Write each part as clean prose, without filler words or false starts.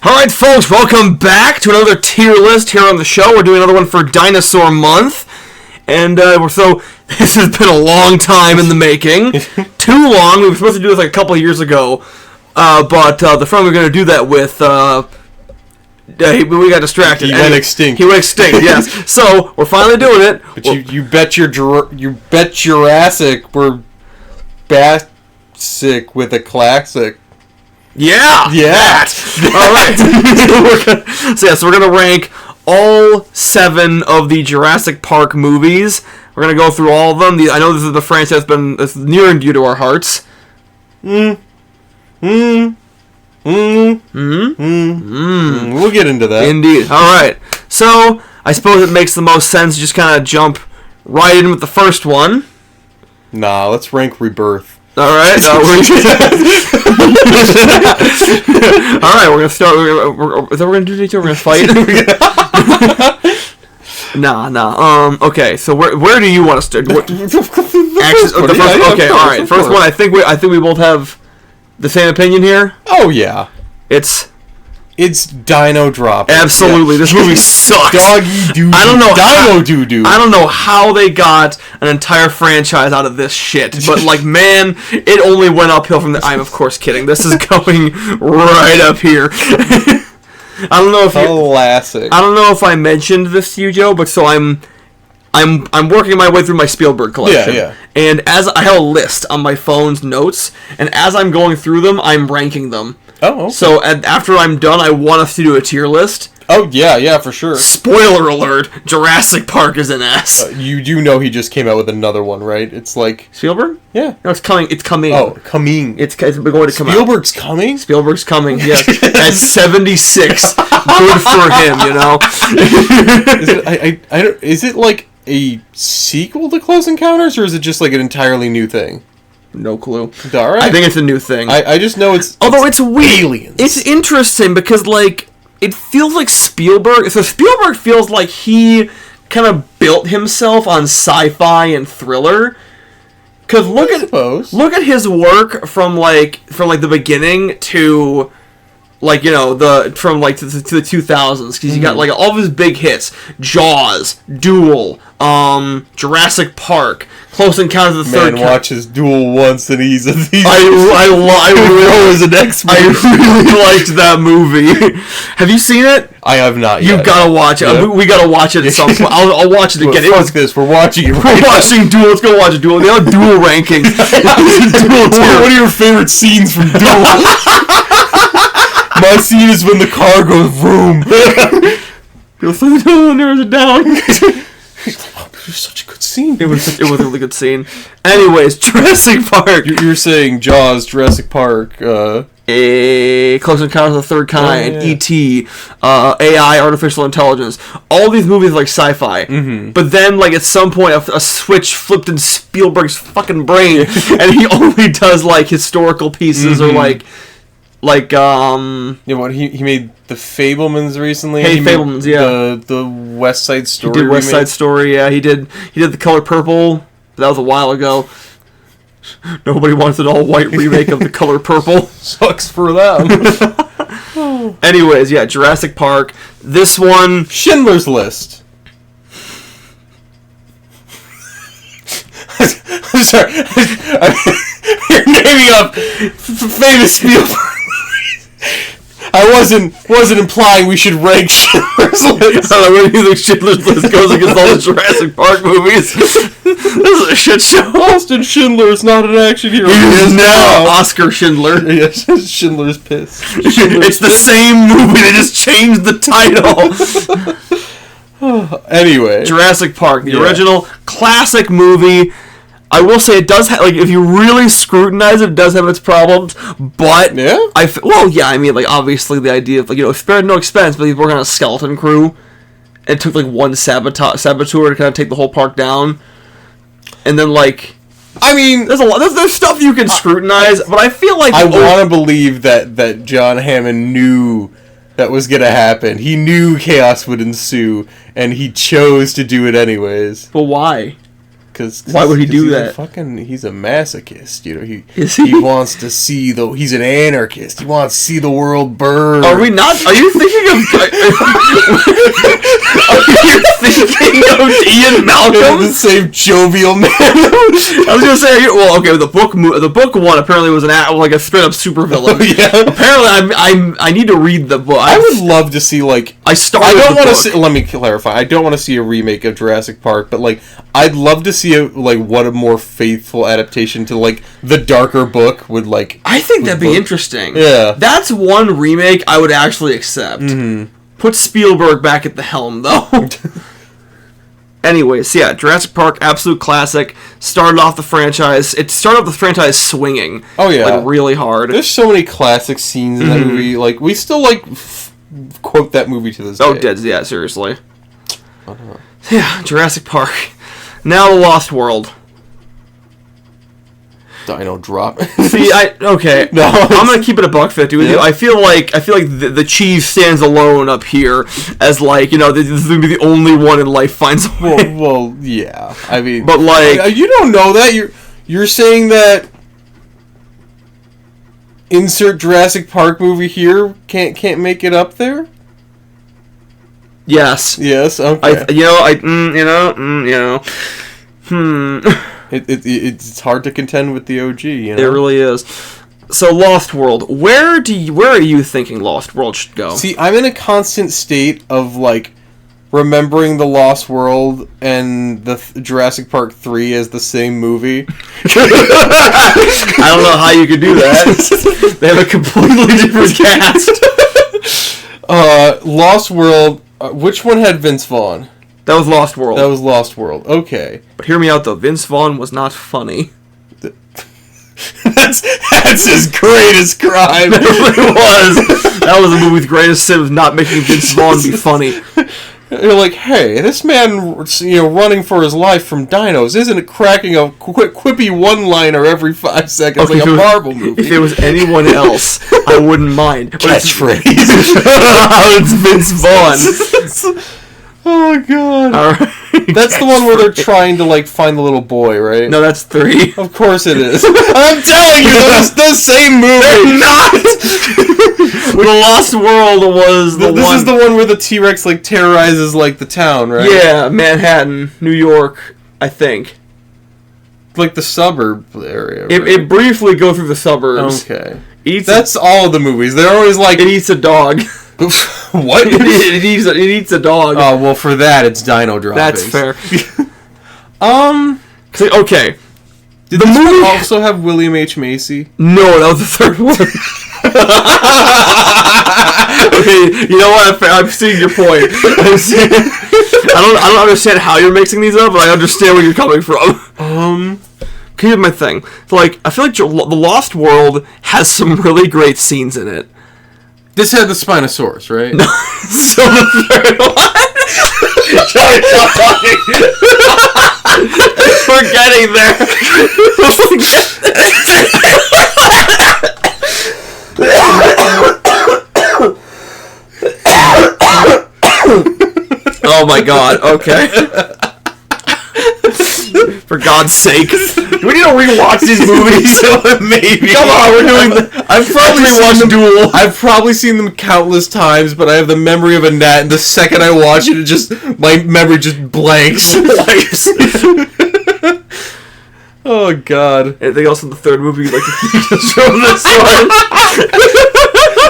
Alright folks, welcome back to another tier list here on the show. We're doing another one for Dinosaur Month. And this has been a long time in the making. Too long. We were supposed to do this like a couple of years ago. But the friend we were going to do that with, we got distracted. He went extinct. He went extinct, yes. So, we're finally doing it. But you bet Jurassic we're basic with a classic. Yeah! Yeah! Alright. So we're going to rank all 7 of the Jurassic Park movies. We're going to go through all of them. I know this is the franchise that's near and dear to our hearts. We'll get into that. Indeed. Alright. So, I suppose it makes the most sense to just kind of jump right in with the first one. Nah, let's rank Rebirth. Alright. Alright, we're going to start. Is that what we're going to do today? We're going to fight? Nah. Okay, so where do you want to start? Alright. First one, I think we both have the same opinion here. Oh, yeah. It's Dino Drop. Absolutely. Yeah. This movie sucks. Doggy doo. I don't know how they got an entire franchise out of this shit. But man, it only went uphill from there. I'm of course kidding. This is going right up here. I don't know if I mentioned this to you, Joe, but so I'm working my way through my Spielberg collection. Yeah. And as I have a list on my phone's notes, and as I'm going through them, I'm ranking them. Oh, okay. So after I'm done, I want us to do a tier list. Oh, yeah, for sure. Spoiler alert, Jurassic Park is an S. You do know he just came out with another one, right? It's like... Spielberg? Yeah. No, it's coming. Oh, coming. It's going to come Spielberg's coming? Spielberg's coming, yes. At 76. Good for him, you know? Is it like a sequel to Close Encounters, or is it just like an entirely new thing? No clue. All right. I think it's a new thing. I just know it's... Although it's weird. Aliens. It's interesting because, it feels like Spielberg... So Spielberg feels like he kind of built himself on sci-fi and thriller. Because look at his work from the beginning to... to the 2000s, because you got all of his big hits: Jaws, Duel, Jurassic Park, Close Encounters of the Third Kind. Man watches Duel once and he's I really an expert. I really liked that movie. Have you seen it? I have not yet. You've got to watch it. Yeah. We got to watch it at some point. I'll watch it again. Fuck this. We're watching it. We're watching Duel. Let's go watch Duel. They have Duel rankings. What are your favorite scenes from Duel? My scene is when the car goes vroom. Narrows it down. It was such a good scene. It was a really good scene. Anyways, Jurassic Park. You're saying Jaws, Jurassic Park, Close Encounters of the Third Kind, E.T., AI, Artificial Intelligence. All these movies are sci-fi. Mm-hmm. But then, at some point, a switch flipped in Spielberg's fucking brain, and he only does, historical pieces or, he made The Fabelmans recently. Fabelmans, yeah. The West Side Story. He did West Side Story, yeah. He did The Color Purple. That was a while ago. Nobody wants an all-white remake of The Color Purple. Sucks for them. Anyways, yeah, Jurassic Park. This one... Schindler's List. I'm sorry. You're naming up famous Spielberg. I wasn't implying we should rank Schindler's List. I don't know, where do you think Schindler's List goes against all the Jurassic Park movies? This is a shit show. Austin Schindler is not an action hero. He is now Oscar Schindler. Yes, Schindler's Piss. It's the same movie, they just changed the title. Anyway. Jurassic Park, the original classic movie. I will say it does have, if you really scrutinize it, it does have its problems, but... Yeah? Obviously the idea of, spared no expense, but he's working on a skeleton crew. It took, one saboteur to kind of take the whole park down. And then, there's stuff you can scrutinize, but I feel like... I want to believe that John Hammond knew that was going to happen. He knew chaos would ensue, and he chose to do it anyways. But why? Why would he do that? He's a masochist, you know. Is he? He wants to see he's an anarchist. He wants to see the world burn. Are we not? Are you thinking of? Are you thinking of Ian Malcolm? The same jovial man. I was gonna say, well, okay. The book one apparently was like a straight up supervillain. Yeah. Apparently, I need to read the book. I would love to see let me clarify. I don't want to see a remake of Jurassic Park, but like I'd love to see what a more faithful adaptation to like the darker book would like. I think that'd be interesting. Yeah, that's one remake I would actually accept. Mm-hmm. Put Spielberg back at the helm, though. Anyways, yeah, Jurassic Park, absolute classic. Started off the franchise swinging. Oh yeah, like really hard. There's so many classic scenes in that movie. Like we still quote that movie to this day. Oh, dead. Yeah, seriously. Yeah, Jurassic Park. Now The Lost World. Dino drop. See, okay. No, I'm gonna keep it $1.50 with you. I feel like the cheese stands alone up here as like, you know, this is gonna be the only one in life finds a way. Well, yeah. I mean, but like, you don't know that. You're saying that insert Jurassic Park movie here can't make it up there. Yes. Yes. Okay. It's hard to contend with the OG. You know? It really is. So Lost World, where are you thinking Lost World should go? See, I'm in a constant state of like remembering the Lost World and the Jurassic Park 3 as the same movie. I don't know how you could do that. They have a completely different cast. Lost World. Which one had Vince Vaughn? That was Lost World. That was Lost World. Okay. But hear me out, though. Vince Vaughn was not funny. That's his greatest crime. It really was. That was the movie's greatest sin, was not making Vince Vaughn be funny. You're like, hey, this man, running for his life from dinos isn't cracking a quippy one-liner every 5 seconds like a Marvel movie. If it was anyone else, I wouldn't mind. Catchphrase. It's Vince Vaughn. Oh god! All right. That's the one where they're trying to find the little boy, right? No, that's 3. Of course it is. I'm telling you, that's the same movie. They're not. The Lost World was the one. This is the one where the T-Rex terrorizes the town, right? Yeah, Manhattan, New York, I think. The suburb area. Right? It briefly goes through the suburbs. Okay. That's all of the movies. They're always it eats a dog. What? It eats a dog. Oh, well, for that, it's dino droppings. That's fair. Okay. Did the movie also have William H. Macy? No, that was the third one. Okay, you know what? I'm seeing your point. I don't understand how you're mixing these up, but I understand where you're coming from. Here's my thing. So, I feel like The Lost World has some really great scenes in it. This had the Spinosaurus, right? No. So the third one. Stop talking. We're getting there. Oh my god. Okay. For God's sake. We need to rewatch these movies. Maybe. Come on, we're doing I've probably seen them countless times, but I have the memory of a gnat, and the second I watch it, my memory just blanks. Oh god. Anything else in the third movie you'd like to show this one?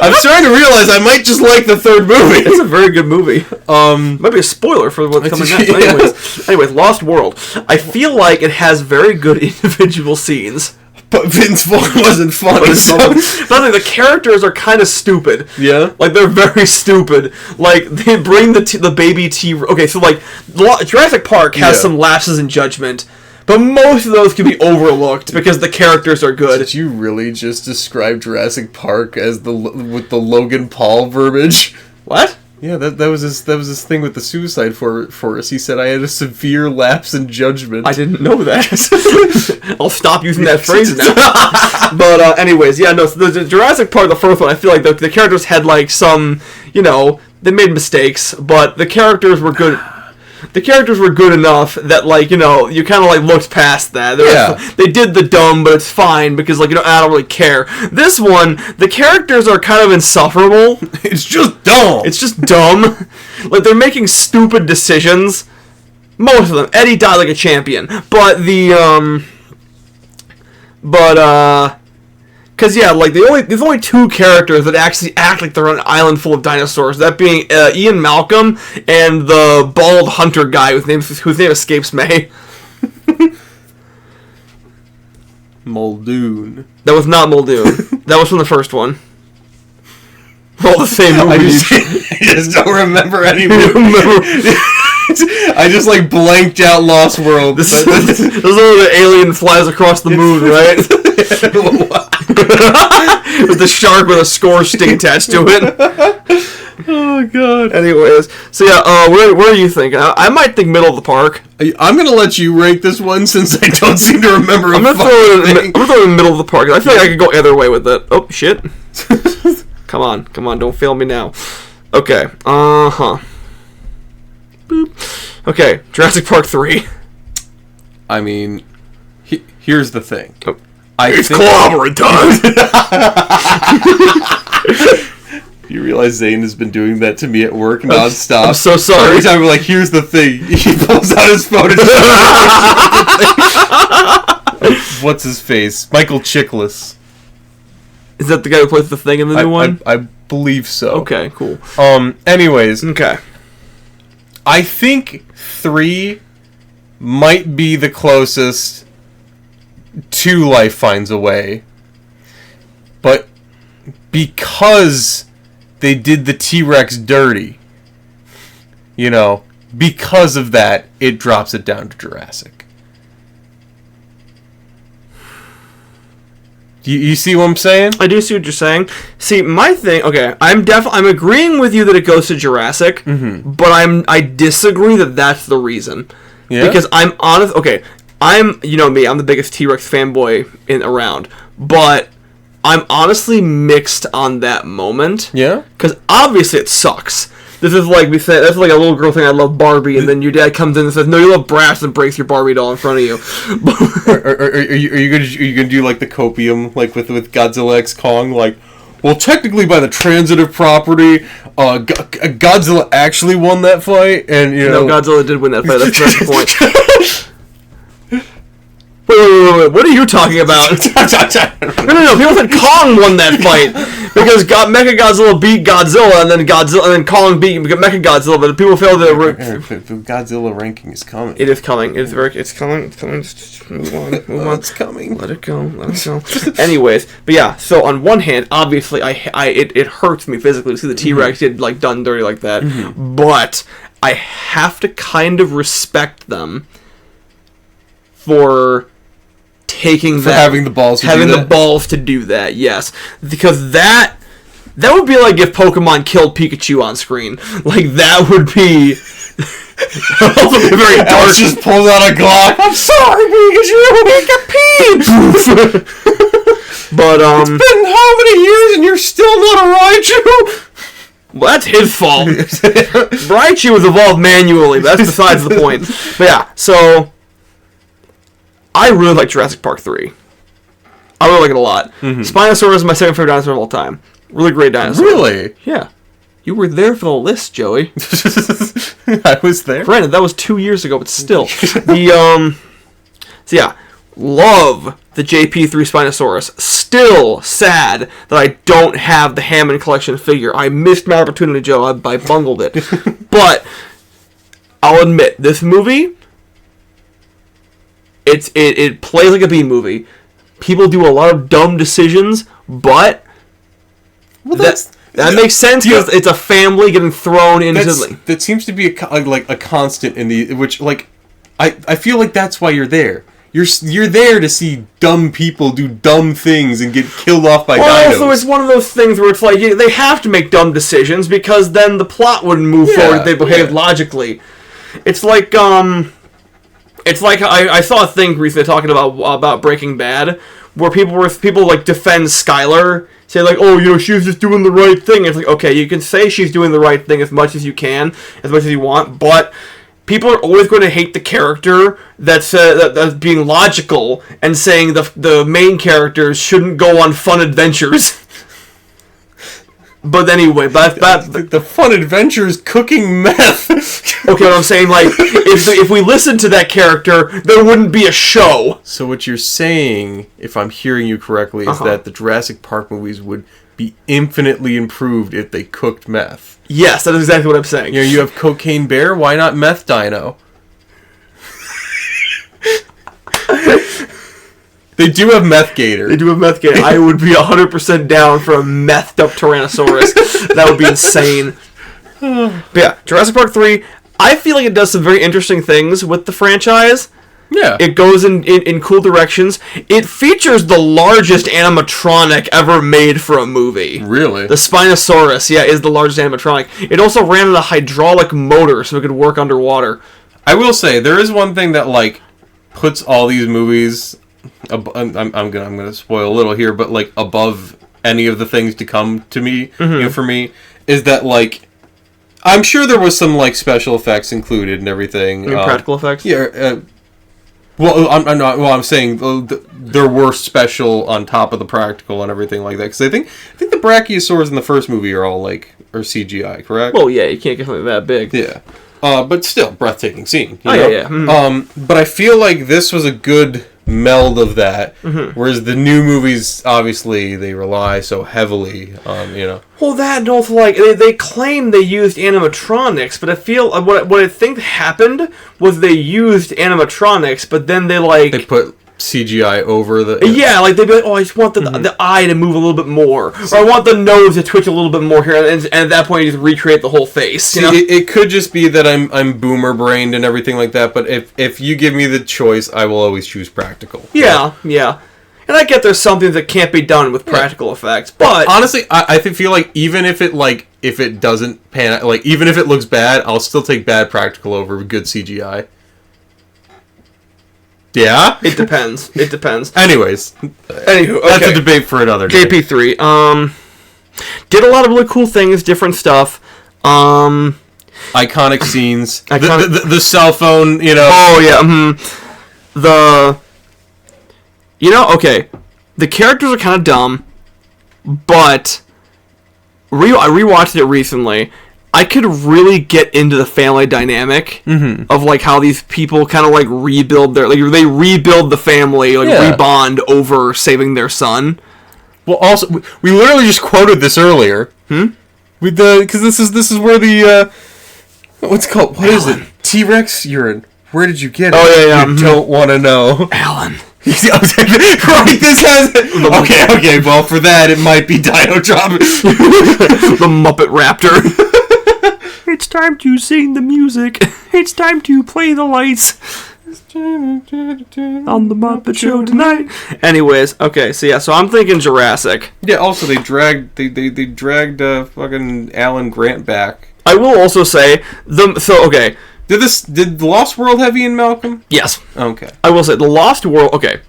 I'm starting to realize I might just like the third movie. It's a very good movie. Might be a spoiler for what's coming next. Yeah. Anyways, Lost World. I feel like it has very good individual scenes. But Vince Vaughn wasn't funny. But the characters are kind of stupid. Yeah? They're very stupid. They bring the baby T... Okay, so, Jurassic Park has some lapses in judgment. But most of those can be overlooked because the characters are good. Did you really just describe Jurassic Park as with the Logan Paul verbiage? What? Yeah, that was his thing with the Suicide Forest. He said I had a severe lapse in judgment. I didn't know that. I'll stop using that phrase now. But anyways, yeah, no. So the Jurassic Park, the first one, I feel like the characters had some, they made mistakes, but the characters were good. the characters were good enough that, like, you know, you kind of, like, looked past that. They did the dumb, but it's fine, because, like, you know, I don't really care. This one, the characters are kind of insufferable. It's just dumb. It's just dumb. Like, they're making stupid decisions. Most of them. Eddie died like a champion. But because, yeah, like, there's only two characters that actually act like they're on an island full of dinosaurs. That being Ian Malcolm and the bald hunter guy whose name escapes me. Muldoon. That was not Muldoon. That was from the first one. All the same movies. I just don't remember any movie. I just, like, blanked out Lost World. This is where the alien flies across the moon, right? With the shark with a score sting attached to it. Oh, God. Anyways, so yeah, where are you thinking? I might think middle of the park. I'm going to let you rank this one since I don't seem to remember I'm going to throw it in the middle of the park. I feel like I could go either way with it. Oh, shit. Come on, don't fail me now. Okay, Boop. Okay, Jurassic Park 3. I mean, here's the thing. Oh. It's clobbering time! You realize Zane has been doing that to me at work nonstop. I'm so sorry. Every time we're like, here's the thing, he pulls out his phone and what's his face? Michael Chiklis. Is that the guy who plays the thing in the new one? I believe so. Okay, cool. Anyways. Okay. I think 3 might be the closest to Life Finds a Way. But because they did the T-Rex dirty, you know, because of that, it drops it down to Jurassic. You see what I'm saying? I do see what you're saying. See, my thing. Okay, I'm agreeing with you that it goes to Jurassic, but I disagree that that's the reason. Yeah. Because I'm honest. Okay, you know me. I'm the biggest T-Rex fanboy around, but I'm honestly mixed on that moment. Yeah. Because obviously it sucks. This is like we said. That's like a little girl thing. I love Barbie, and then your dad comes in and says, "No, you love Brass," and breaks your Barbie doll in front of you. Are you gonna do like the copium like with Godzilla x Kong? Like, well, technically by the transitive property, Godzilla actually won that fight, and you know, no, Godzilla did win that fight. That's the point. Wait, what are you talking about? No, people said Kong won that fight because Mechagodzilla beat Godzilla, and then Kong beat Mechagodzilla, but people failed to... The Godzilla ranking is coming. It is coming. It's coming. Just move on. It's coming. Let it go. Anyways, but yeah, so on one hand, obviously, it hurts me physically to see the T-Rex get, like, done dirty like that, but I have to kind of respect them for having the balls to do that, yes, because that would be like if Pokemon killed Pikachu on screen. Like, that would be very dark. Just pulled out a Glock. I'm sorry, Pikachu. But it's been how many years and you're still not a Raichu? Well, that's his fault. Raichu was evolved manually. But that's besides the point. But yeah, so I really like Jurassic Park 3. I really like it a lot. Spinosaurus is my second favorite dinosaur of all time. Really great dinosaur. Really? Yeah. You were there for the list, Joey. I was there. Granted, that was 2 years ago, but still. So yeah, love the JP3 Spinosaurus. Still sad that I don't have the Hammond collection figure. I missed my opportunity, Joe. I bungled it. But I'll admit, this movie... It plays like a B movie. People do a lot of dumb decisions, but that makes sense because it's a family getting thrown into. That seems to be a constant in the which like I feel like that's why you're there. You're there to see dumb people do dumb things and get killed off by dinos. Also, it's one of those things where it's like they have to make dumb decisions because then the plot wouldn't move forward if they behaved logically. It's like I saw a thing recently talking about Breaking Bad, where people like defend Skylar, say like, oh, you know, she was just doing the right thing. It's like, okay, you can say she's doing the right thing as much as you can, as much as you want, but people are always going to hate the character that's being logical and saying the main characters shouldn't go on fun adventures. But anyway, but the fun adventures cooking meth. Okay, what I'm saying, like, if we listened to that character, there wouldn't be a show. So what you're saying, if I'm hearing you correctly, is that the Jurassic Park movies would be infinitely improved if they cooked meth. Yes, that is exactly what I'm saying. You know, you have Cocaine Bear, why not Meth Dino? They do have Meth Gator. They do have Meth Gator. I would be 100% down for a methed up Tyrannosaurus. That would be insane. But yeah, Jurassic Park 3, I feel like it does some very interesting things with the franchise. Yeah. It goes in cool directions. It features the largest animatronic ever made for a movie. Really? The Spinosaurus, yeah, is the largest animatronic. It also ran on a hydraulic motor so it could work underwater. I will say, there is one thing that, like, puts all these movies... I'm gonna spoil a little here, but like above any of the things to come to me, you know, for me, is that like I'm sure there was some like special effects included and everything. Practical effects. Yeah. I'm saying there were special on top of the practical and everything like that. Because I think the brachiosaurs in the first movie are all like CGI, correct? Well, yeah, you can't get something that big. Yeah. But still, breathtaking scene. You know? Yeah. Mm-hmm. But I feel like this was a good meld of that, whereas the new movies, obviously, they rely so heavily on, you know... Well, that and also, like, they claim they used animatronics, but I feel... What I think happened was they used animatronics, but then they, like... They put CGI over the... Yeah, like, they'd be like, oh, I just want the eye to move a little bit more, or I want the nose to twitch a little bit more here, and at that point you just recreate the whole face, you know? It could just be that I'm boomer-brained and everything like that, but if you give me the choice, I will always choose practical. Yeah. And I get there's something that can't be done with practical effects, but... Honestly, I feel like even if it doesn't pan out, like, even if it looks bad, I'll still take bad practical over good CGI. Yeah? It depends. Anyways. Anywho, okay. That's a debate for another day. JP3. Did a lot of really cool things, different stuff. Iconic scenes. The cell phone, you know. Oh, yeah. Okay. The characters are kind of dumb, but I rewatched it recently. I could really get into the family dynamic of like how these people kind of like rebuild they rebuild the family, rebond over saving their son. Well, also we literally just quoted this earlier. With because this is where the what's it called? What is it? T-Rex urine. Where did you get it? Oh yeah. You don't want to know, Alan. Right, this has... Okay, well, for that, it might be Dino Drop. The Muppet Raptor. It's time to sing the music. It's time to play the lights. On the Muppet Show tonight. Anyways, okay, so I'm thinking Jurassic. Yeah, also, they dragged fucking Alan Grant back. I will also say, Did The Lost World have Ian Malcolm? Yes. Okay. I will say, The Lost World... Okay.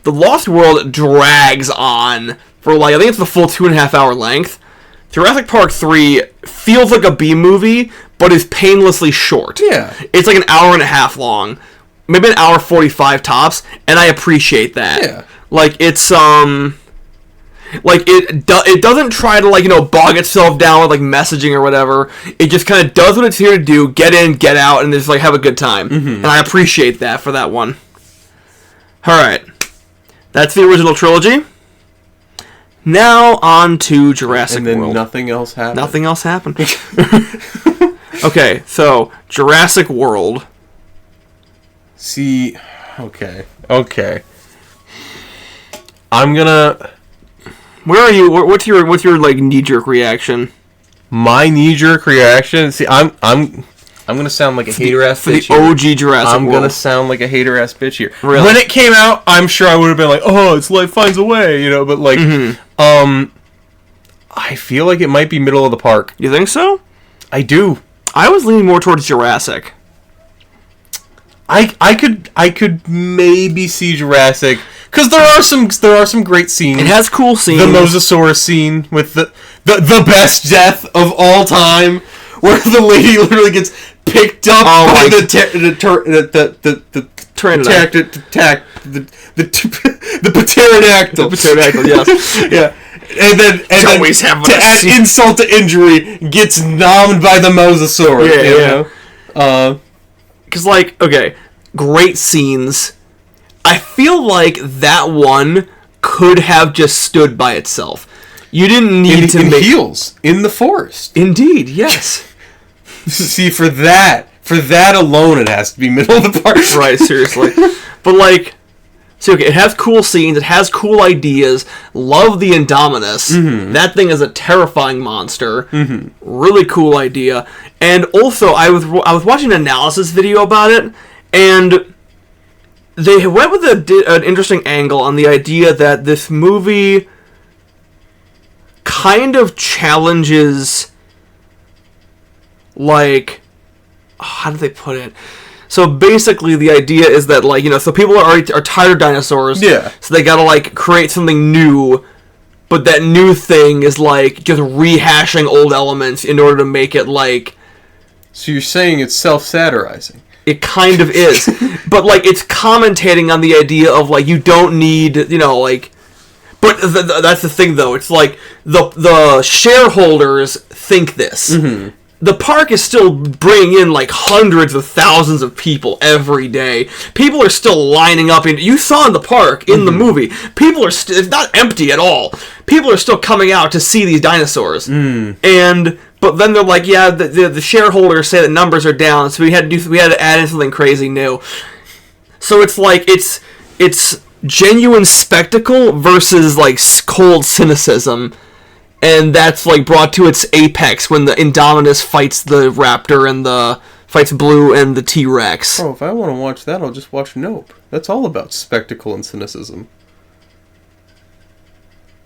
The Lost World drags on for, like, I think it's the full 2.5 hour length. Jurassic Park 3 feels like a B-movie, but is painlessly short. Yeah. It's like an hour and a half long. Maybe an hour 45 tops, and I appreciate that. Yeah. Like, it's, like, it doesn't try to, bog itself down with, messaging or whatever. It just kind of does what it's here to do, get in, get out, and just, have a good time. And I appreciate that for that one. Alright. That's the original trilogy. Now on to Jurassic World. And then nothing else happened. Nothing else happened. Okay, so, Jurassic World. See, okay. I'm gonna... Where are you? What's your knee-jerk reaction? My knee-jerk reaction? See, I'm gonna sound like a hater-ass bitch for the OG Jurassic World. I'm gonna sound like a hater-ass bitch here. Really? When it came out, I'm sure I would have been like, oh, it's life finds a way, you know, but I feel like it might be middle of the park. You think so? I do. I was leaning more towards Jurassic. I could maybe see Jurassic, because there are some great scenes. It has cool scenes. The Mosasaurus scene with the best death of all time. where the lady literally gets picked up by the pterodactyl. The pterodactyl, yes. Yeah. And then to add insult to injury, gets nommed by the mosasaur. Yeah. Because, like, okay, great scenes. I feel like that one could have just stood by itself. You didn't need to make heels in the forest. Indeed, yes. See, for that alone, it has to be middle of the park. Right, seriously. But, like, so, okay, it has cool scenes, it has cool ideas. Love the Indominus. Mm-hmm. That thing is a terrifying monster. Mm-hmm. Really cool idea. And also, I was watching an analysis video about it, and they went with an interesting angle on the idea that this movie kind of challenges, like, how do they put it? So basically, the idea is that, like, so people are tired of dinosaurs. Yeah. So they gotta, like, create something new, but that new thing is, like, just rehashing old elements in order to make it, like... So you're saying it's self-satirizing? It kind of is. But, like, it's commentating on the idea of, like, you don't need, like... But that's the thing, though. It's like, the shareholders think this. Mm-hmm. The park is still bringing in, like, hundreds of thousands of people every day. People are still lining up. You saw in the park, in the movie, people are it's not empty at all. People are still coming out to see these dinosaurs. But then they're like, yeah, the shareholders say that numbers are down, so we had to add in something crazy new. So it's like, it's genuine spectacle versus, like, cold cynicism. And that's, like, brought to its apex when the Indominus fights the raptor and fights Blue and the T-Rex. Oh, if I want to watch that, I'll just watch Nope. That's all about spectacle and cynicism.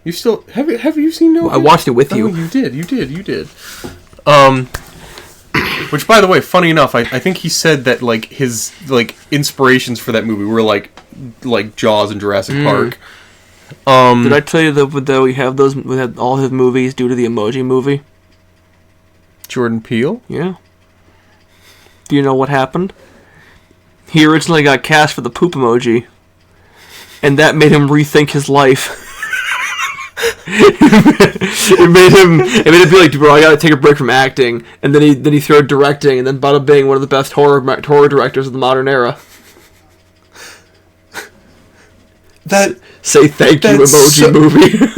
You still have you seen Nope? Well, I watched it with you. Oh, you did. Which, by the way, funny enough, I think he said that, like, his, like, inspirations for that movie were like Jaws and Jurassic Park. Did I tell you that we had all his movies due to the Emoji Movie? Jordan Peele? Yeah. Do you know what happened? He originally got cast for the poop emoji, and that made him rethink his life. it made him be like, bro, I gotta take a break from acting, and then he threw out directing, and then bada bing, one of the best horror directors of the modern era. Say thank you, Emoji Movie. Okay,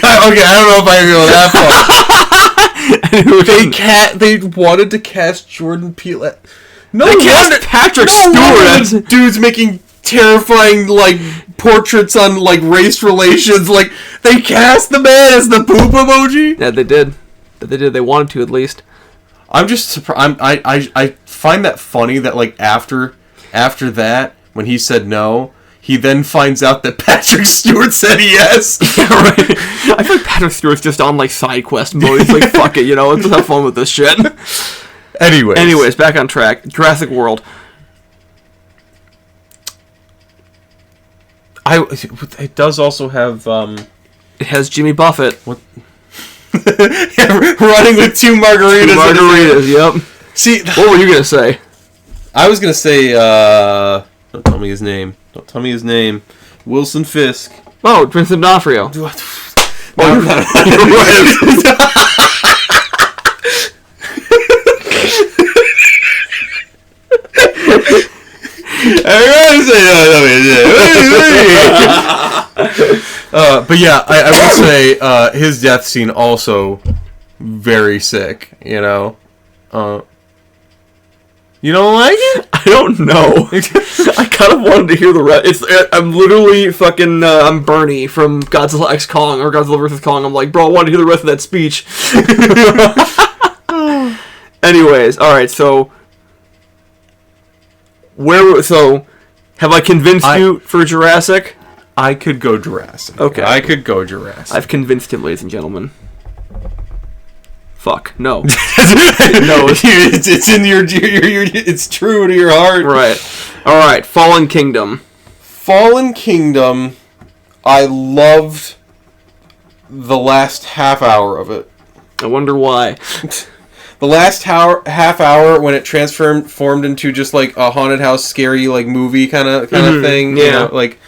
I don't know if I agree with that part. They wanted to cast Jordan Peele. They cast Patrick Stewart. Dude's making terrifying, like, portraits on, like, race relations. Like, they cast the man as the poop emoji. Yeah, they did. They wanted to, at least. I'm just surprised. I find that funny that, like, after that, when he said no, he then finds out that Patrick Stewart said yes. Yeah, right. I feel like Patrick Stewart's just on, like, side quest mode. He's like, fuck it, let's just have fun with this shit. Anyways, back on track. Jurassic World. It does also have... It has Jimmy Buffett. What? Running with two margaritas. Yep. See, what were you going to say? I was going to say... Don't tell me his name. Wilson Fisk. Oh, Vincent D'Onofrio. But yeah, I would say his death scene also very sick. You don't like it? I don't know. I kind of wanted to hear the rest. I'm literally fucking. I'm Bernie from Godzilla X Kong or Godzilla vs Kong. I'm like, bro, I want to hear the rest of that speech. Anyways, all right. So, have I convinced you for Jurassic? I could go Jurassic. Okay, I could go Jurassic. I've convinced him, ladies and gentlemen. Fuck no. No, it's in your it's true to your heart. Right. All right. Fallen Kingdom. I loved the last half hour of it. I wonder why. The last half hour when it transformed into just like a haunted house, scary like movie kind of thing. Yeah, you know, like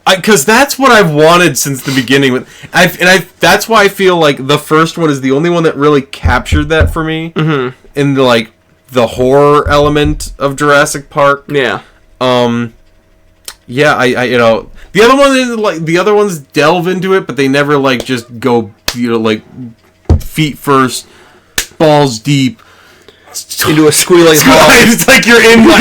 because that's what I've wanted since the beginning. That's why I feel like the first one is the only one that really captured that for me in the horror element of Jurassic Park. Yeah. Yeah, I you know the other one is like the other ones delve into it, but they never like just go like feet first. Balls deep into a squealing hall. It's like you're in my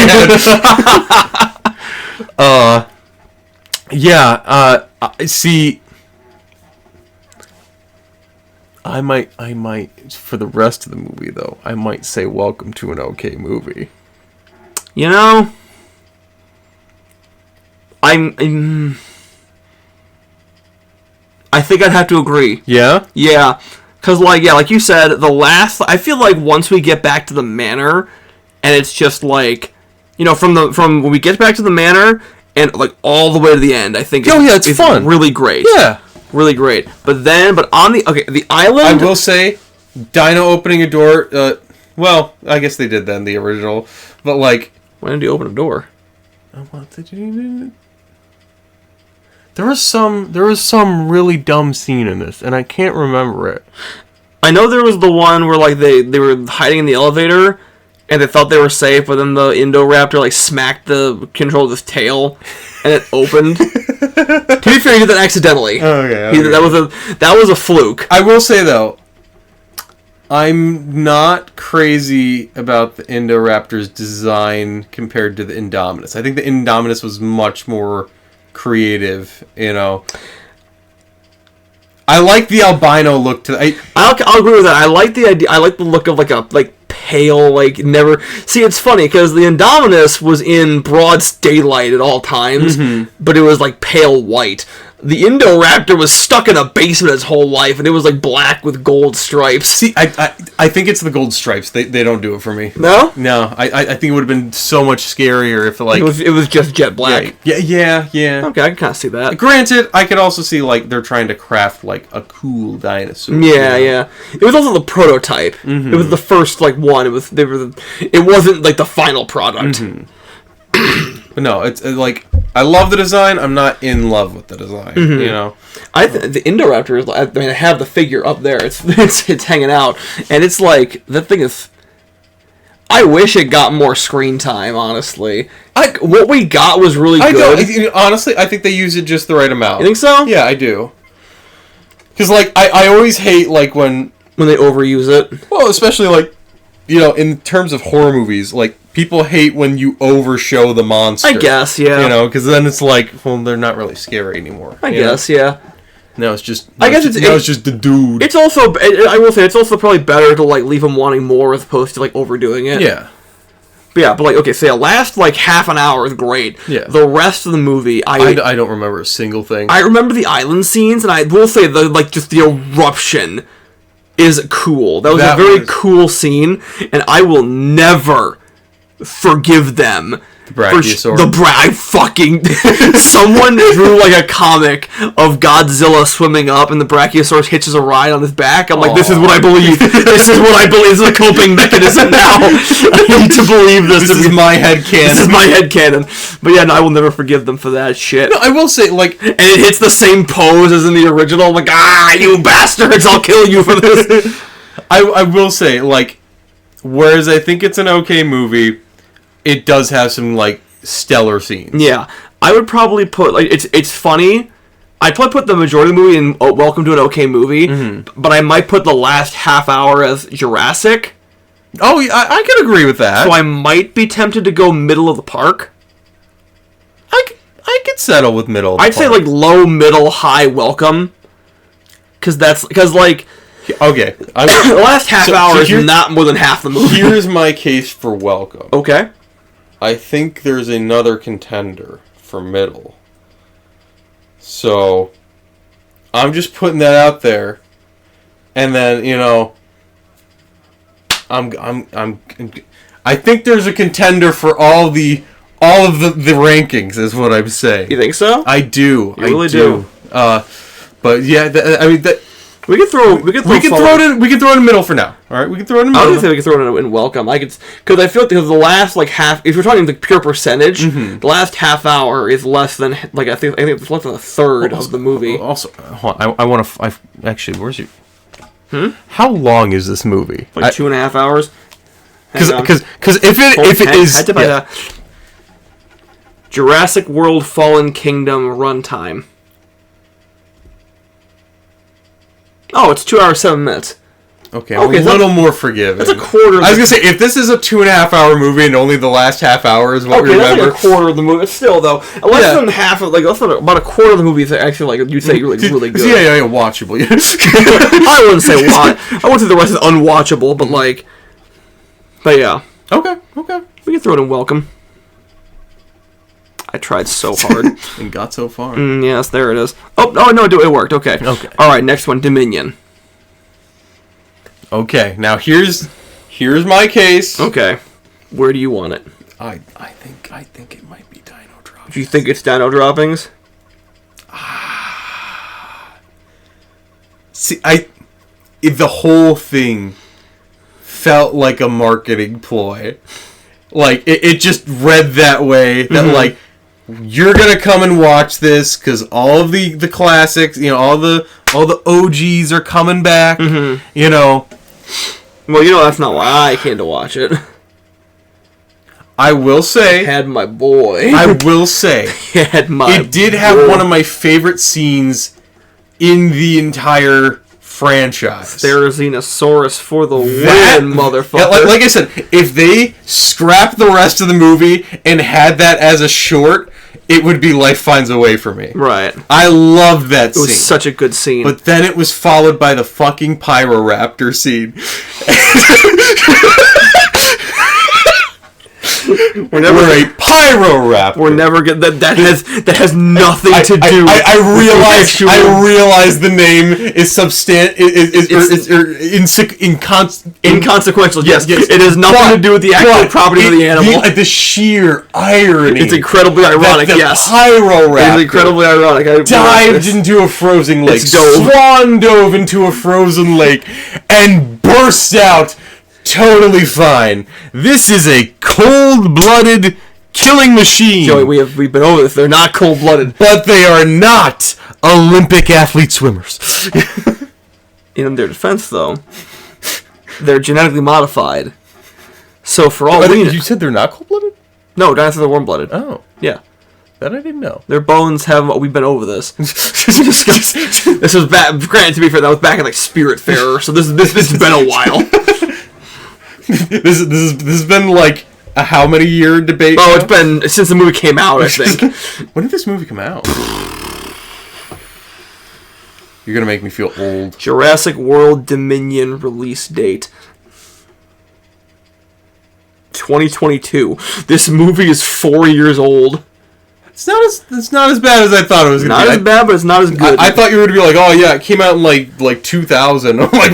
head. See, I might for the rest of the movie though, I might say welcome to an okay movie. You know, I think I'd have to agree. Yeah? Yeah. Because, like you said, I feel like once we get back to the manor, and it's just like, you know, from when we get back to the manor, and like all the way to the end, I think it's fun. Really great. Yeah. Really great. But on the island... I will say, Dino opening a door, well, I guess they did then, the original, but like... Why did he open a door? What did he do? There was some really dumb scene in this, and I can't remember it. I know there was the one where like they were hiding in the elevator, and they thought they were safe, but then the Indoraptor like smacked the control of his tail, and it opened. To be fair, he did that accidentally. Okay. That was a fluke. I will say though, I'm not crazy about the Indoraptor's design compared to the Indominus. I think the Indominus was much more creative, you know. I like the albino look to I'll agree with that. I like the idea. I like the look of like pale, like never. See, it's funny because the Indominus was in broad daylight at all times, but it was like pale white. The Indoraptor was stuck in a basement his whole life, and it was like black with gold stripes. See, I think it's the gold stripes. They don't do it for me. No? No, I think it would have been so much scarier if like it was just jet black. Yeah. Okay, I can kind of see that. Granted, I could also see like they're trying to craft like a cool dinosaur. Yeah, yeah. It was also the prototype. It was the first like one. It wasn't like the final product. But no, it's like I love the design. I'm not in love with the design. You know, the Indoraptor is. I mean, I have the figure up there. It's hanging out, and it's like that thing is. I wish it got more screen time. Honestly, what we got was really good. Honestly, I think they use it just the right amount. You think so? Yeah, I do. Because like I always hate like when they overuse it. Well, especially like you know in terms of horror movies, like. People hate when you overshow the monster. I guess, yeah. You know, because then it's like, well, they're not really scary anymore. I guess, yeah. No, it's just. It's just the dude. It's also, I will say, it's also probably better to like leave them wanting more as opposed to like overdoing it. Yeah. But like okay, so the last like half an hour is great. Yeah. The rest of the movie, I don't remember a single thing. I remember the island scenes, and I will say just the eruption is cool. That was a very cool scene, and I will never forgive them. The Brachiosaur. Someone drew like a comic of Godzilla swimming up and the Brachiosaurus hitches a ride on his back. I'm like, this is what I believe. This is what I believe. This is a coping mechanism now. I need to believe this. This is my headcanon. This is my headcanon. But yeah, no, I will never forgive them for that shit. No, I will say, like... And it hits the same pose as in the original. I'm like, you bastards, I'll kill you for this. I will say, like, whereas I think it's an okay movie... It does have some, like, stellar scenes. Yeah. I would probably put, like, it's funny. I'd probably put the majority of the movie in Welcome to an Okay Movie, but I might put the last half hour as Jurassic. Oh, I could agree with that. So I might be tempted to go middle of the park. I could settle with middle of the park. I'd say, like, low, middle, high, Welcome. Because, like... Okay. The last half hour is not more than half the movie. Here's my case for Welcome. Okay. I think there's another contender for middle. So, I'm just putting that out there. And then, you know, I think there's a contender for all of the rankings is what I'm saying. You think so? I do. You really do. But yeah, We can throw it in the middle for now. All right, we can throw it in the middle. I don't think we can throw it in welcome. Because I feel like the last like half. If you're talking the pure percentage, the last half hour is less than like I think it's less than a third of the movie. Also, hold on, I want to. Actually, where's your? How long is this movie? Like 2.5 hours. Because if it is Jurassic World Fallen Kingdom runtime. Oh, it's 2 hours 7 minutes. Okay, I'm a little more forgiving. That's a quarter. I was gonna say if this is a 2.5 hour movie and only the last half hour is what we remember. That's like a quarter of the movie. It's still though, less than half of about a quarter of the movie is actually like you'd say really good. Yeah, watchable. I wouldn't say I wouldn't say the rest is unwatchable, but yeah. Okay. We can throw it in welcome. I tried so hard and got so far. Yes, there it is. Oh no, it worked. Okay. All right, next one, Dominion. Okay, now here's my case. Okay, where do you want it? I think it might be Dino Droppings. Do you think it's Dino Droppings? See, the whole thing felt like a marketing ploy. Like it just read that way that like you're gonna come and watch this because all of the classics, all the OGs are coming back. Well, that's not why I came to watch it. I will say, had my boy. I will say, it did have one of my favorite scenes in the entire franchise. Therizinosaurus for the win, motherfucker. Yeah, like I said, if they scrapped the rest of the movie and had that as a short, it would be Life Finds a Way for me. Right. I loved that scene. It was such a good scene. But then it was followed by the fucking Pyroraptor scene. We're a Pyroraptor. We're never get that has nothing to do. I realize the name is inconsequential. Yes, it has nothing to do with the actual property of the animal. The sheer irony. It's incredibly ironic. Yes, Pyroraptor. It's incredibly ironic. Dived into a frozen lake. Swan dove into a frozen lake and burst out. Totally fine. This is a cold-blooded killing machine. Joey, we've been over this. They're not cold-blooded, but they are not Olympic athlete swimmers. In their defense, though, they're genetically modified. So for all you said they're not cold-blooded? No, dinosaurs are warm-blooded. Oh, yeah. That I didn't know. Their bones have. We've been over this. This was back. Granted, to be fair, that was back in like Spiritfarer. So this has been a while. This has been like a how many year debate? Oh, it's been since the movie came out, I think. When did this movie come out? You're gonna make me feel old. Jurassic World Dominion release date 2022. This movie is 4 years old. It's not as bad as I thought it was going to be. Not as bad, but it's not as good. I thought you were going to be like, oh yeah, it came out in like 2000. I'm like,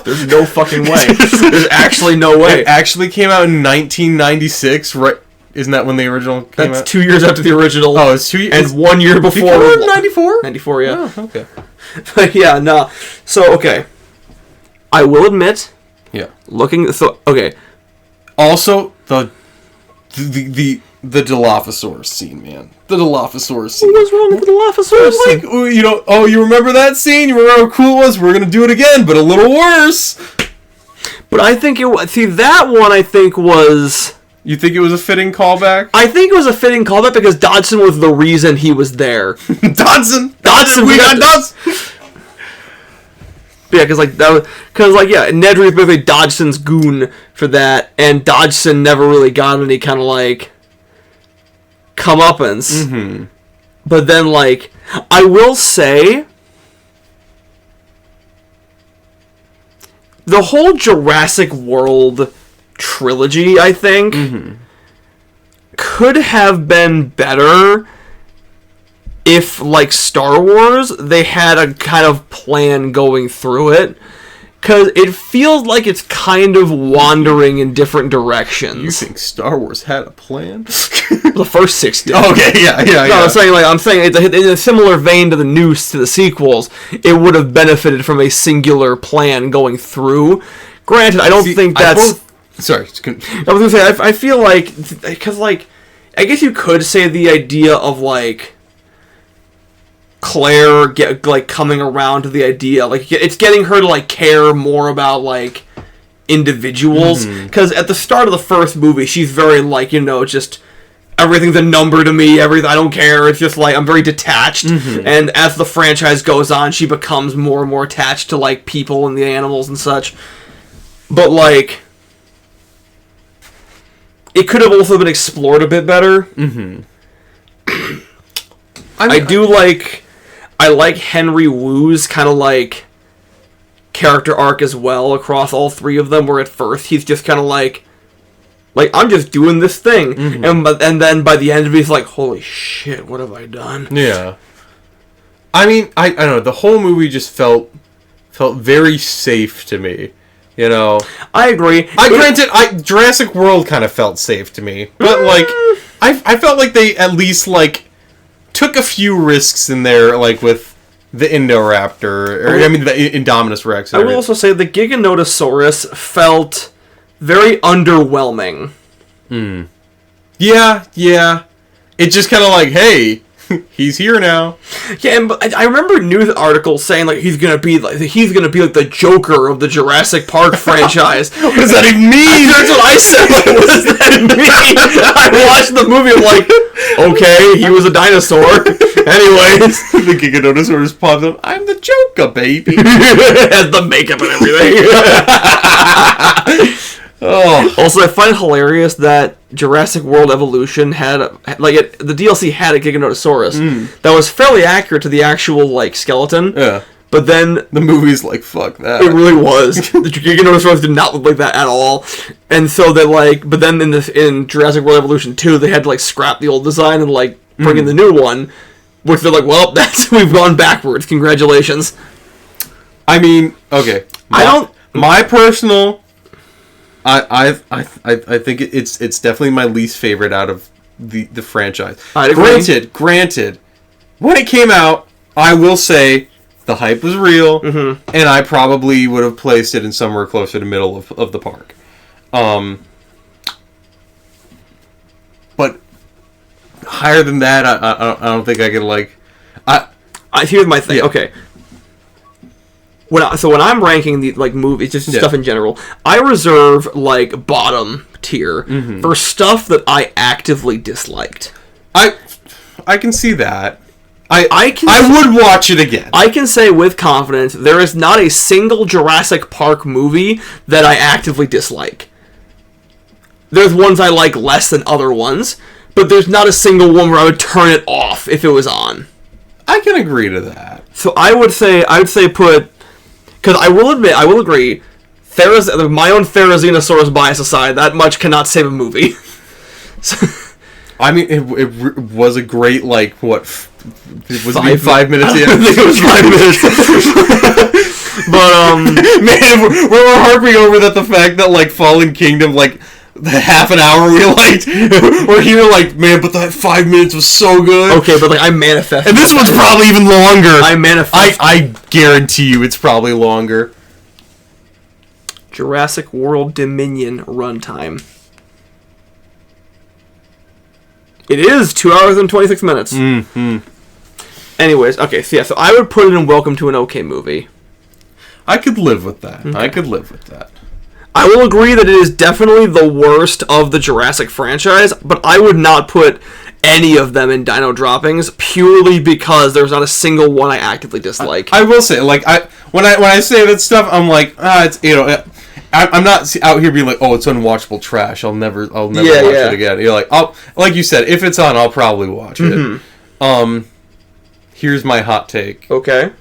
there's no fucking way. There's actually no way. It actually came out in 1996, right? Isn't that when the original came out? That's 2 years after the original. Oh, it's 2 years. And 1 year before. 94? 94, yeah. Oh, okay. But yeah, no. So, okay. I will admit. Yeah. Okay. Also, the Dilophosaurus scene, man. The Dilophosaurus scene. What's wrong with the Dilophosaurus scene? You remember that scene? You remember how cool it was? We're going to do it again, but a little worse. But I think that one I think was... You think it was a fitting callback? I think it was a fitting callback because Dodson was the reason he was there. Dodson! We got Dodson! Yeah, because Ned Reed was Dodgson's goon for that, and Dodgson never really got any kind of comeuppance. Mm-hmm. But then I will say, the whole Jurassic World trilogy, I think, could have been better if, like Star Wars, they had a kind of plan going through it. Because it feels like it's kind of wandering in different directions. You think Star Wars had a plan? The first 6 did. Okay, yeah. No, I'm saying it's in a similar vein to the sequels. It would have benefited from a singular plan going through. Granted, I don't think that's... Sorry. I was gonna say, I feel like... Because, like, I guess you could say the idea of, like... Claire coming around to the idea, like, it's getting her to, like, care more about, like, individuals. Because at the start of the first movie, she's very, like, just everything's a number to me, everything, I don't care, it's just, like, I'm very detached. And as the franchise goes on, she becomes more and more attached to, like, people and the animals and such. But, like, it could have also been explored a bit better. I like Henry Wu's kind of, like, character arc as well across all 3 of them, where at first he's just kind of like, I'm just doing this thing. And then by the end of it, he's like, holy shit, what have I done? Yeah. I mean, I don't know, the whole movie just felt very safe to me, I agree. Granted, Jurassic World kind of felt safe to me, but, like, I felt like they at least, like, took a few risks in there, like with the Indoraptor, the Indominus Rex. I will also say the Giganotosaurus felt very underwhelming. Yeah. It just kind of like, hey, he's here now. Yeah, and I remember news articles saying like he's gonna be like the Joker of the Jurassic Park franchise. What does that even mean? That's what I said. Like, what does that mean? I watched the movie. I'm like, okay, he was a dinosaur. Anyways, the Giganotosaurus pops up. I'm the Joker, baby. Has the makeup and everything. Also, I find it hilarious that Jurassic World Evolution had the DLC had a Giganotosaurus that was fairly accurate to the actual like skeleton. Yeah. But then the movie's like, fuck that. It really was. The Giganotosaurus did not look like that at all. And so but then in Jurassic World Evolution 2, they had to like scrap the old design and like bring in the new one, which they're like, well, we've gone backwards. Congratulations. I mean, okay. My personal. I think it's definitely my least favorite out of the franchise. Granted, when it came out, I will say the hype was real, and I probably would have placed it in somewhere closer to middle of the park. But higher than that, I don't think I could like. Here's my thing. Yeah. Okay. When I'm ranking the like movies, just stuff in general, I reserve like bottom tier for stuff that I actively disliked. I can see that. I would watch it again. I can say with confidence there is not a single Jurassic Park movie that I actively dislike. There's ones I like less than other ones, but there's not a single one where I would turn it off if it was on. I can agree to that. So I would say put. Because I will admit, I will agree, my own Therizinosaurus bias aside, that much cannot save a movie. I mean, it was a great, like, what, was it 5 minutes? I think it was 5 minutes. But, man, we're harping over the fact that, like, Fallen Kingdom, like, the half an hour we liked, we're here like, man, but that 5 minutes was so good. Okay, but like I manifest, and this one's probably even longer. I guarantee you, it's probably longer. Jurassic World Dominion runtime. It is 2 hours and 26 minutes. Anyways, okay, so I would put it in Welcome to an OK Movie. I could live with that. Okay. I could live with that. I will agree that it is definitely the worst of the Jurassic franchise, but I would not put any of them in Dino Droppings purely because there's not a single one I actively dislike. I will say, like, when I say that stuff, I'm like, it's I'm not out here being like, oh, it's unwatchable trash. I'll never watch it again. You're like, like you said, if it's on, I'll probably watch it. Here's my hot take. Okay.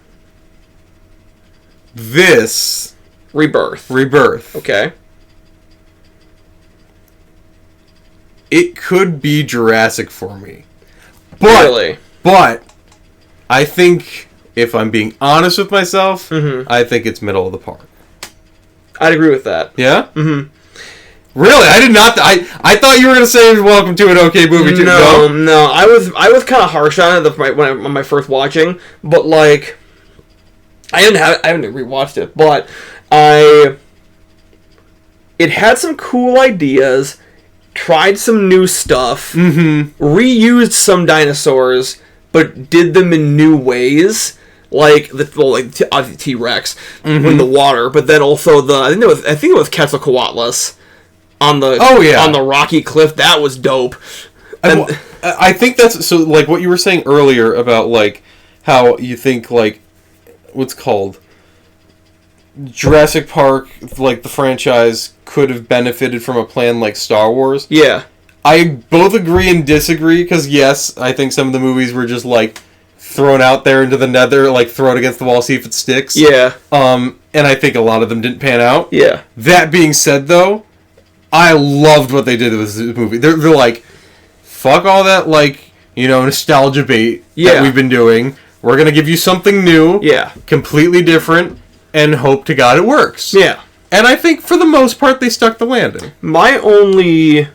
This. Rebirth. Okay. It could be Jurassic for me. But I think, if I'm being honest with myself, I think it's middle of the park. I'd agree with that. Yeah? Mm-hmm. Really? I did not... I thought you were going to say Welcome to an Okay Movie too. No. I was kind of harsh on it when my first watching, but like... I haven't rewatched it, but it had some cool ideas, tried some new stuff, reused some dinosaurs, but did them in new ways, like obviously T-Rex in the water, but then also I think it was Quetzalcoatlus on the rocky cliff. That was dope. I think that's so. Like what you were saying earlier about like how you think like what's called Jurassic Park, like the franchise, could have benefited from a plan like Star Wars. Yeah. I both agree and disagree, because yes, I think some of the movies were just like thrown out there into the nether, like throw it against the wall, see if it sticks. Yeah. And I think a lot of them didn't pan out. Yeah. That being said, though, I loved what they did with this movie. They're like, fuck all that, like, nostalgia bait that we've been doing. We're going to give you something new, completely different, and hope to God it works. Yeah. And I think, for the most part, they stuck the landing. My only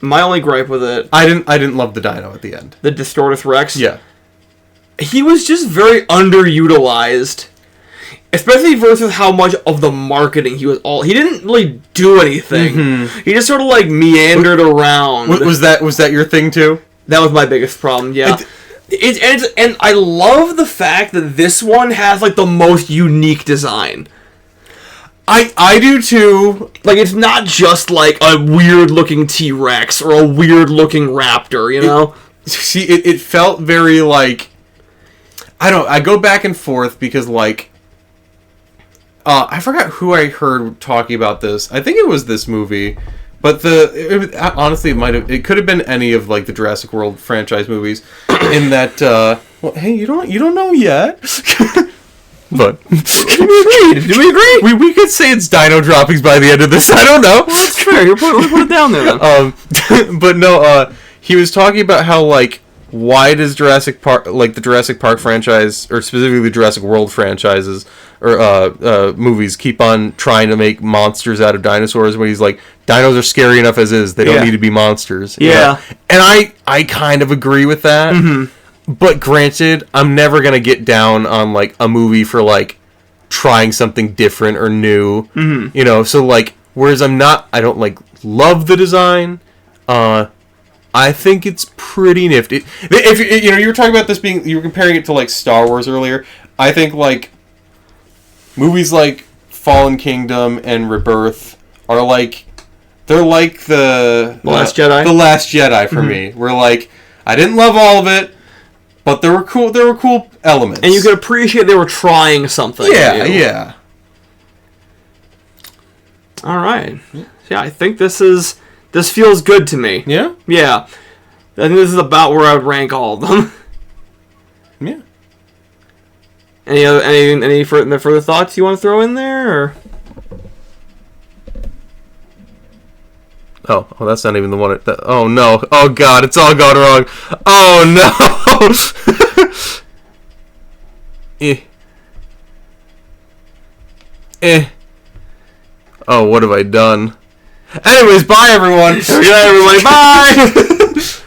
gripe with it... I didn't love the dino at the end. The Distortus Rex? Yeah. He was just very underutilized. Especially versus how much of the marketing he was all... He didn't really do anything. Mm-hmm. He just sort of, like, meandered around. Was that your thing, too? That was my biggest problem, yeah. And I love the fact that this one has, like, the most unique design. I do, too. Like, it's not just, like, a weird-looking T-Rex or a weird-looking raptor, you know? It felt very, like... I go back and forth because, like... I forgot who I heard talking about this. I think it was this movie. But honestly, it could have been any of like the Jurassic World franchise movies. In that, well, hey, you don't know yet. But do we agree? We could say it's dino droppings by the end of this. I don't know. Well, that's fair. You put it down there then. But no, he was talking about how like why does Jurassic Park, like the Jurassic Park franchise, or specifically the Jurassic World franchises or movies, keep on trying to make monsters out of dinosaurs, when he's like, dinos are scary enough as is. They don't need to be monsters. Yeah. And I kind of agree with that. Mm-hmm. But granted, I'm never going to get down on like a movie for like trying something different or new. Mm-hmm. So like, whereas I don't like love the design, I think it's pretty nifty. If you were talking about this being, you were comparing it to like Star Wars earlier. I think like movies like Fallen Kingdom and Rebirth are like, they're like the Last Jedi. The Last Jedi for me. Where like I didn't love all of it, but there were cool elements, and you could appreciate they were trying something. Yeah. All right. Yeah, I think this feels good to me. Yeah? Yeah. I think this is about where I would rank all of them. Yeah. Any further thoughts you want to throw in there, or? Oh, that's not even the one. Oh no! Oh god! It's all gone wrong. Oh no! Oh, what have I done? Anyways, bye everyone. Good night, everybody. Bye.